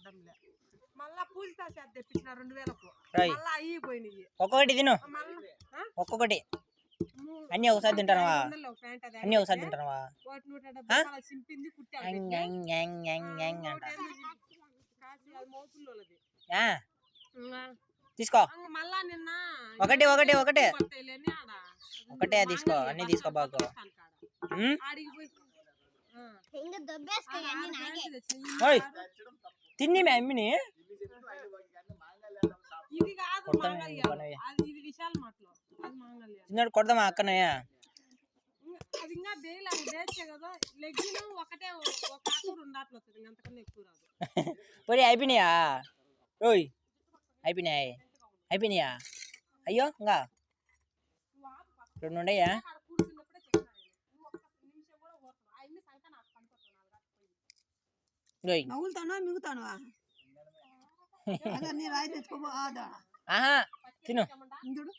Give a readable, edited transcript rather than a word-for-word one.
పడ్డంలే మళ్ళా పూజితా చేత తెప్పించిన 2000కు రాయ్ మళ్ళా అయ్యి పోయినాయి ఒక్కొక్కటి తిను మళ్ళా ఒక్కొక్కటి అన్ని ఒకసారి తింటానవా అన్ని ఒకసారి తింటానవా ఒకటి 170 అలా చింపింది కుట్టాలి యాంగ్ యాంగ్ యాంగ్ యాంగ్ యాంగ్ అంట మోపుల్లోది తీసుకో మళ్ళా నిన్న ఒకటి ఒకటి ఒకటే పడతాయిలేని ఆడ ఒకటే తీసుకో అన్ని తీసుకో బాగా ఆడికి పోయి ఇంక దొబ్బేస్తాయి అన్ని నాకే ఓయ్ తిన్ని మే అమ్మిని ఇది కాదు మాంగళ్యం అది ఇది విశాల్ మాటలో అది మాంగళ్యం చిన్నోడు కొడదామా అక్కనే అది ఇంకా బేల్ అది బేచే కదా లెగ్గిన ఒకటే ఒక ఆకు రెండు ఆటలు వస్తుంది అంతకన్నా ఎక్కువ రాదు పోయి అయిపోయినాయా ఓయ్ అయిపోయినాయా అయ్యో ఇంకా రెండు ఉండయా కూర్చున్నప్పుడే చెప్పినా నువ్వు ఒక్క నిమిషం కూడా పోతావు ఆ ఇన్ని సంఖ్య నాకు పనిపోతున్నావు ఓయ్ నవ్వులుతానో మిగుతానవా నీ రాయి తెచ్చుకోబో ఆహా తిను ఇందుడు